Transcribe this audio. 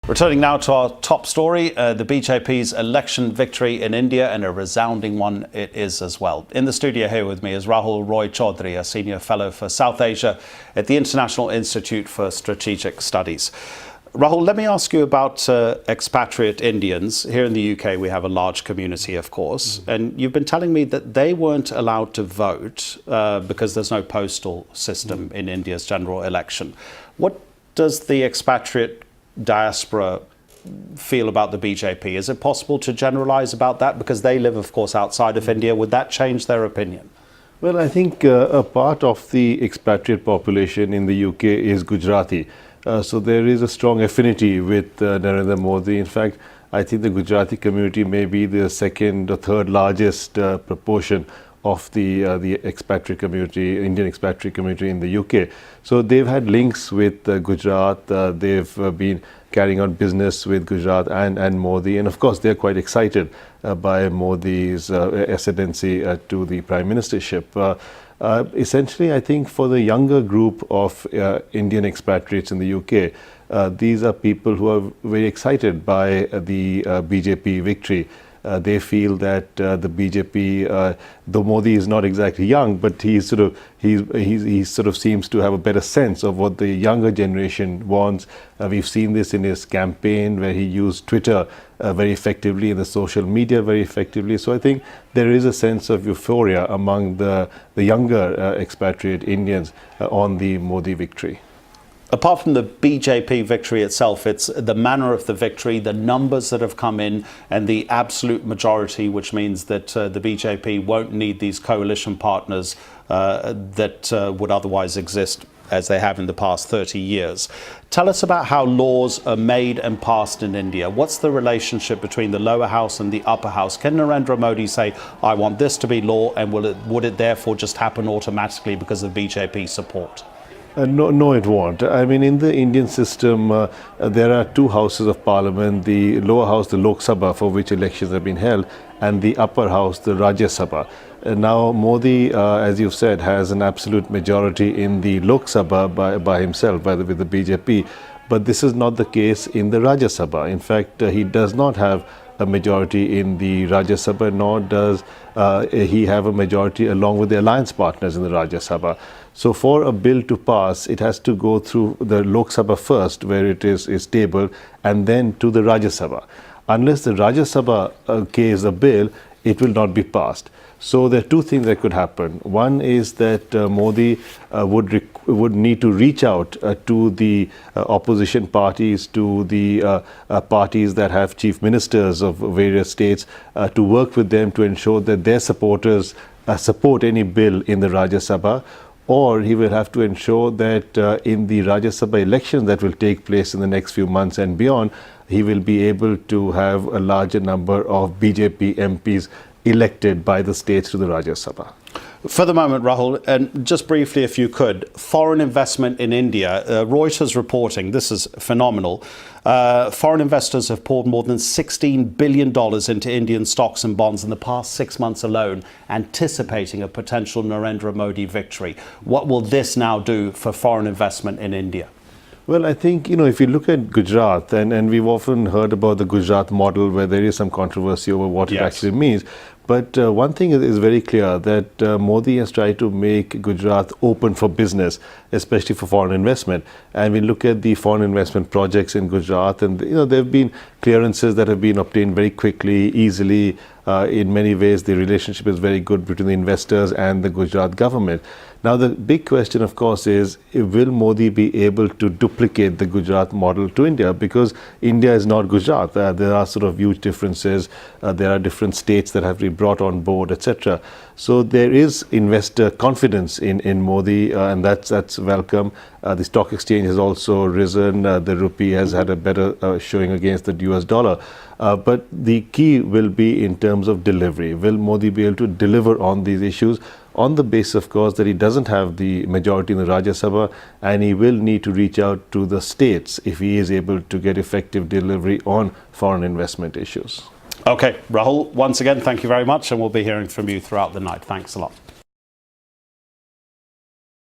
Returning now to our top story, the BJP's election victory in India, and a resounding one it is as well. In the studio here with me is Rahul Chaudhury, a senior fellow for South Asia at the International Institute for Strategic Studies. Rahul, let me ask you about expatriate Indians. Here in the UK, we have a large community, of course, and you've been telling me that they weren't allowed to vote because there's no postal system in India's general election. What does the expatriate diaspora feel about the BJP? Is it possible to generalize about that? Because they live, of course, outside of India. Would that change their opinion? Well, I think a part of the expatriate population in the UK is Gujarati. So there is a strong affinity with Narendra Modi. In fact, I think the Gujarati community may be the second or third largest proportion of the expatriate community, Indian expatriate community in the UK. So they've had links with Gujarat. They've been carrying on business with Gujarat and Modi. And of course, they're quite excited by Modi's ascendancy to the prime ministership. Essentially, I think for the younger group of Indian expatriates in the UK, these are people who are very excited by the BJP victory. They feel that the BJP, though Modi is not exactly young, but he sort of seems to have a better sense of what the younger generation wants. We've seen this in his campaign, where he used Twitter very effectively, and the social media very effectively. So I think there is a sense of euphoria among the younger expatriate Indians on the Modi victory. Apart from the BJP victory itself, it's the manner of the victory, the numbers that have come in, and the absolute majority, which means that the BJP won't need these coalition partners that would otherwise exist as they have in the past 30 years. Tell us about how laws are made and passed in India. What's the relationship between the lower house and the upper house? Can Narendra Modi say, I want this to be law, and would it therefore just happen automatically because of BJP support? No, it won't. I mean, in the Indian system, there are two houses of parliament, the lower house, the Lok Sabha, for which elections have been held, and the upper house, the Rajya Sabha. Now, Modi, as you've said, has an absolute majority in the Lok Sabha by himself, with the BJP. But this is not the case in the Rajya Sabha. In fact, he does not have a majority in the Rajya Sabha, nor does he have a majority along with the alliance partners in the Rajya Sabha. So for a bill to pass, it has to go through the Lok Sabha first, where it is tabled, and then to the Rajya Sabha. Unless the Rajya Sabha carries a bill, it will not be passed. So there are two things that could happen. One is that Modi would need to reach out to the opposition parties, to the parties that have chief ministers of various states, to work with them to ensure that their supporters support any bill in the Rajya Sabha. Or he will have to ensure that in the Rajya Sabha elections that will take place in the next few months and beyond, he will be able to have a larger number of BJP MPs elected by the states to the Rajya Sabha. For the moment, Rahul, and just briefly, if you could, foreign investment in India. Reuters reporting, this is phenomenal. Foreign investors have poured more than $16 billion into Indian stocks and bonds in the past 6 months alone, anticipating a potential Narendra Modi victory. What will this now do for foreign investment in India? Well, I think, if you look at Gujarat, and we've often heard about the Gujarat model, where there is some controversy over what it actually means. But one thing is very clear, that Modi has tried to make Gujarat open for business, especially for foreign investment. And we look at the foreign investment projects in Gujarat, and there have been clearances that have been obtained very quickly, easily. In many ways, the relationship is very good between the investors and the Gujarat government. Now, the big question, of course, is will Modi be able to duplicate the Gujarat model to India? Because India is not Gujarat. There are sort of huge differences. There are different states that have been brought on board, etc. So there is investor confidence in Modi, and that's welcome. The stock exchange has also risen. The rupee has had a better showing against the US dollar. But the key will be in terms of delivery. Will Modi be able to deliver on these issues? On the basis, of course, that he doesn't have the majority in the Rajya Sabha, and he will need to reach out to the states if he is able to get effective delivery on foreign investment issues. Okay, Rahul, once again, thank you very much, and we'll be hearing from you throughout the night. Thanks a lot.